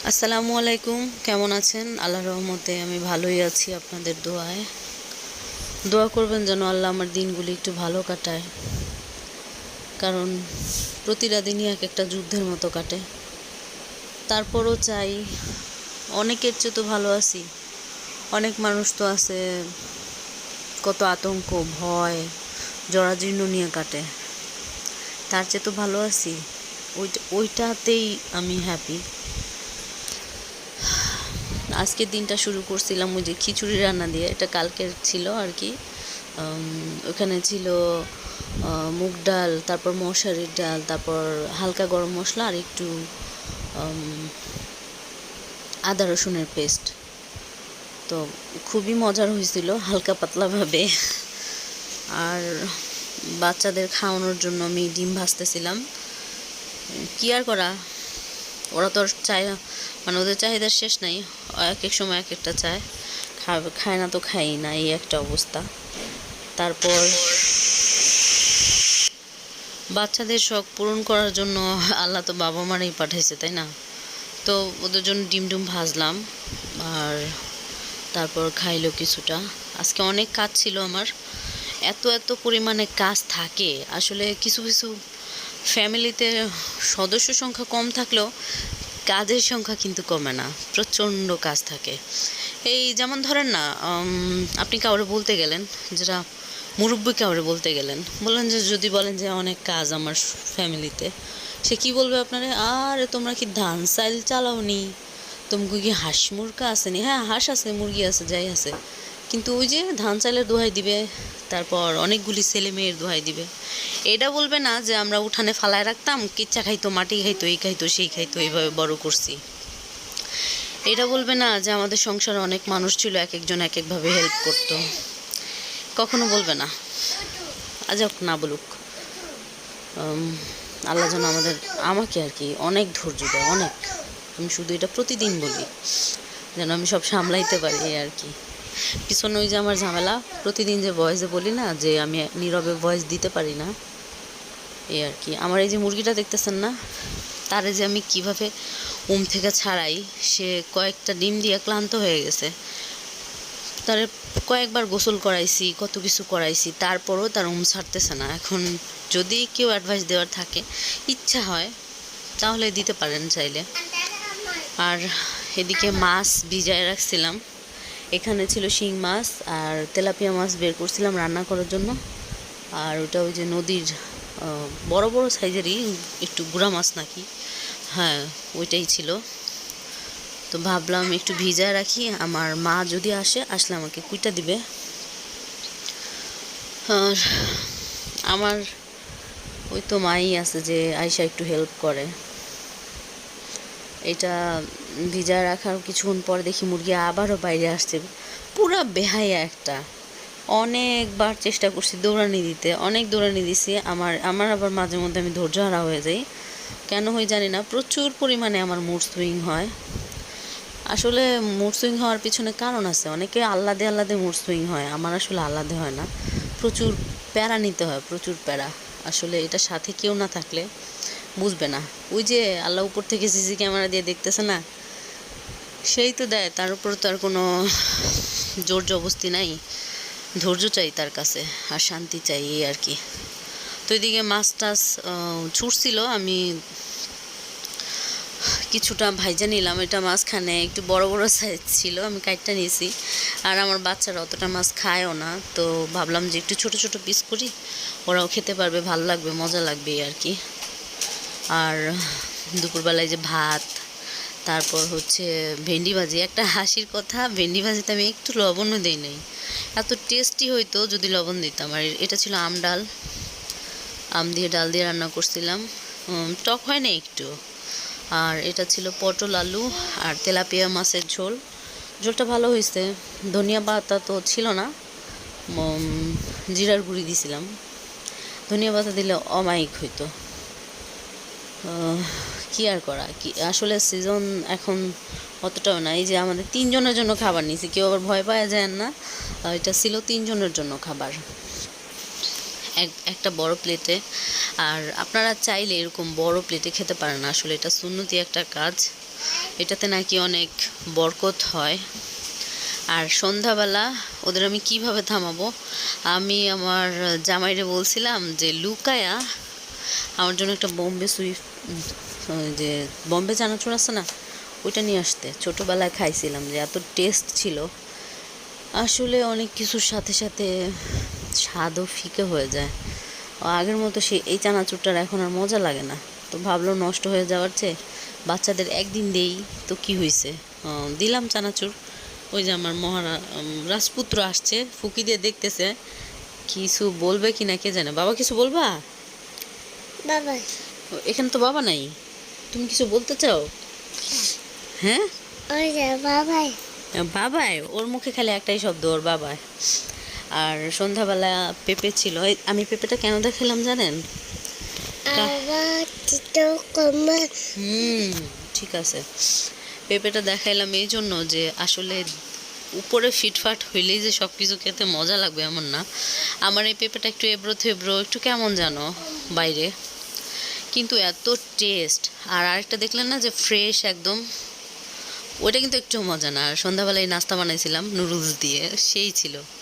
আসসালামু আলাইকুম, কেমন আছেন? আল্লাহর রহমতে আমি ভালোই আছি। আপনাদের দোয়ায় দোয়া করবেন যেন আল্লাহ আমার দিনগুলি একটু ভালো কাটায়, কারণ প্রতিটা দিনই এক একটা যুদ্ধের মতো কাটে। তারপরও চাই, অনেকের চেয়ে তো ভালো আছি। অনেক মানুষ তো আছে কত আতঙ্ক, ভয়, জরাজীর্ণ নিয়ে কাটে। তার চেয়ে তো ভালো আছি, ওইটাতেই আমি হ্যাপি। আজকের দিনটা শুরু করছিলাম ওই যে খিচুড়ি রান্না দিয়ে, এটা কালকের ছিল আর কি। ওখানে ছিল মুগ ডাল, তারপর মশারির ডাল, তারপর হালকা গরম মশলা আর একটু আদা রসুনের পেস্ট। তো খুবই মজার হয়েছিল হালকা পাতলাভাবে। আর বাচ্চাদের খাওয়ানোর জন্য আমি ডিম ভাজতেছিলাম। কি আর করা, ওরা তো চায়, মানে ওদের চাহিদার শেষ নাই। এক এক সময় এক একটা চায়, খায় না তো খাই না, এই একটা অবস্থা। তারপর বাচ্চাদের শখ পূরণ করার জন্য আল্লাহ তো বাবা মারাই পাঠাইছে, তাই না? তো ওদের জন্য ডিম ভাজলাম, আর তারপর খাইলো কিছুটা। আজকে অনেক কাজ ছিল আমার, এত পরিমাণে কাজ থাকে আসলে। কিছু কিছু ফ্যামিলিতে সদস্য সংখ্যা কম থাকলেও কাজের সংখ্যা কিন্তু কমে না, প্রচণ্ড কাজ থাকে। এই যেমন ধরেন না, আপনি কাউরে বলতে গেলেন, যেটা মুরব্বী কাউরে বলতে গেলেন, বললেন যে যদি বলেন যে অনেক কাজ আমার ফ্যামিলিতে, সে কি বলবে আপনারে? আরে তোমরা কি ধান চাইল চালাও নি? তোমাকে কি হাঁস মুরগা আসেনি? হ্যাঁ, হাঁস আছে, মুরগি আছে, যাই আছে, কিন্তু ওই যে ধান চালের দোহাই দিবে, তারপর অনেকগুলি ছেলে মেয়ের দোহাই দিবে। এটা বলবে না যে আমরা উঠানে ফালায় রাখতাম, কিচ্ছা খাইতো, মাটি খাইতো, এই খাইতো, সেই খাইতো, এইভাবে বড় করছি। এটা বলবে না যে আমাদের সংসারে অনেক মানুষ ছিল, এক একজন এক একভাবে হেল্প করতো। কখনো বলবে না। আজব না বলুক, আল্লাহ যেন আমাকে আর কি অনেক ধৈর্য দেয়, অনেক। আমি শুধু এটা প্রতিদিন বলি যেন আমি সব সামলাইতে পারি, এই আর কি। পিছনে ওই যে আমার ঝামেলা, প্রতিদিন যে ভয়েসে বলি না যে আমি নীরবে ভয়েস দিতে পারি না, এই আর কি। আমার এই যে মুরগিটা দেখতেছেন না, তারে যে আমি কিভাবে থেকে ছাড়াই, সে কয়েকটা ডিম দিয়ে ক্লান্ত হয়ে গেছে। তারে কয়েকবার গোসল করাইছি, কত কিছু করাইছি, তারপরও তার ছাড়তেছে না। এখন যদি কেউ অ্যাডভাইস দেওয়ার থাকে, ইচ্ছা হয়, তাহলে দিতে পারেন চাইলে। আর এদিকে মাছ ভিজায় রাখছিলাম, এখানে ছিল শিং মাছ আর তেলাপিয়া মাছ বের করছিলাম রান্না করার জন্য। আর ওটা ওই যে নদীর বড় বড় সাইজেরই একটু গুড়া মাছ নাকি, হ্যাঁ ওইটাই ছিল। তো ভাবলাম একটু ভিজায় রাখি, আমার মা যদি আসলে আমাকে কুইটা দিবে। আর আমার ওই তো মাই আছে যে আয়সা একটু হেল্প করে। এটা ভিজায় রাখার কিছুক্ষণ পর দেখি মুরগি আবারও বাইরে আসছে, পুরা বেহাইয়া একটা। অনেকবার চেষ্টা করছি দৌড়ানি দিতে, অনেক দৌড়ানি দিছি। আমার আবার মাঝে মধ্যে আমি ধৈর্য হারা হয়ে যাই, কেন হয় জানি না। প্রচুর পরিমাণে আমার মুড সুইং হয়। আসলে মুড সুইং হওয়ার পিছনে কারণ আছে। অনেকে আহ্লাদে মুড সুইং হয়, আমার আসলে আহ্লাদে হয় না। প্রচুর প্যারা নিতে হয়, প্রচুর প্যারা। আসলে এটা সাথে কেউ না থাকলে বুঝবে না। ওই যে আল্লাহ উপর থেকে সিসি ক্যামেরা দিয়ে দেখতেছে না, সেই তো দেয়। তার উপর তো আর কোনো জোর জবস্তি নাই, ধৈর্য চাই তার কাছে, আর শান্তি চাই, এই আর কি। তো এদিকে মাছ টাছ ছুটছিল, আমি কিছুটা ভাইজা নিলাম। এটা মাছখানে একটু বড় বড় সাইজ ছিল, আমি কাটটা নিয়েছি। আর আমার বাচ্চারা অতটা মাছ খায়ও না, তো ভাবলাম যে একটু ছোট ছোট পিস করি, ওরাও খেতে পারবে, ভালো লাগবে, মজা লাগবে আর কি। আর দুপুরবেলায় যে ভাত, তারপর হচ্ছে ভেন্ডি ভাজি। একটা হাসির কথা, ভেন্ডি ভাজিতে আমি একটু লবণও দিই নাই, এত টেস্টি হইতো যদি লবণ দিতাম। আর এটা ছিল ডাল, দিয়ে ডাল দিয়ে রান্না করছিলাম, টক হয় না একটু। আর এটা ছিল পটল আলু আর তেলাপিয়া মাছের ঝোল। ঝোলটা ভালো হয়েছে, ধনিয়া পাতা তো ছিল না, জিরার গুঁড়ি দিছিলাম। ধনিয়া পাতা দিলে অমায়িক হইতো। কি আর করা, কি আসলে সিজন এখন অতটাও না। এই যে আমাদের 3 জনের জন্য খাবার নিয়েছি, কেউ আবার ভয় পাওয়া যায় না। এটা ছিল 3 জনের জন্য খাবার, একটা বড় প্লেটে। আর আপনারা চাইলে এরকম বড় প্লেটে খেতে পারেন, আসলে এটা সুন্নতি একটা কাজ। এটাতে নাকি অনেক বরকত হয়। আর সন্ধ্যাবেলা ওদের আমি কিভাবে থামাবো, আমি আমার জামাইরে বলছিলাম যে লুকায়া আমার জন্য একটা বোম্বে সুইট, যে বোম্বে চানাচুর আছে না, ওইটা নিয়ে আসতে। ছোটোবেলায় খাইছিলাম, যে এত টেস্ট ছিল। আসলে অনেক কিছুর সাথে সাথে স্বাদও ফিকে হয়ে যায়। আগের মতো এই চানাচুরটার এখন আর মজা লাগে না। তো ভাবলো নষ্ট হয়ে যাওয়ার চেয়ে বাচ্চাদের একদিন দেই, তো কি হয়েছে, দিলাম চানাচুর। ওই যে আমার রাজপুত্র আসছে, ফুকি দিয়ে দেখতেছে, কিছু বলবে কি না কে জানে। বাবা কিছু বলবা? বাবা এখানে তো বাবা নাই, তুমি কিছু বলতে চাও? হ্যাঁ, ওই যে বাবাই বাবাই। ওর মুখে খালি একটাই শব্দ, ওর বাবাই। আর সন্ধ্যাবেলা পেঁপে ছিল, আমি পেঁপেটা কেন দেখালাম জানেন? আবার তো কমা ঠিক আছে, পেঁপেটা দেখাইলাম এই জন্য যে আসলে উপরে ফিটফাট হইলেই যে সব কিছু খেতে মজা লাগবে এমন না। আমার এই পেঁপেটা একটু এবড়ো থেবড়ো, একটু কেমন জানো বাইরে, কিন্তু এত টেস্ট। আর আরেকটা দেখলেন না যে ফ্রেশ একদম, ওইটা কিন্তু একটু মজা না। আর সন্ধ্যাবেলায় নাস্তা বানাইছিলাম নুডলস দিয়ে, সেই ছিল।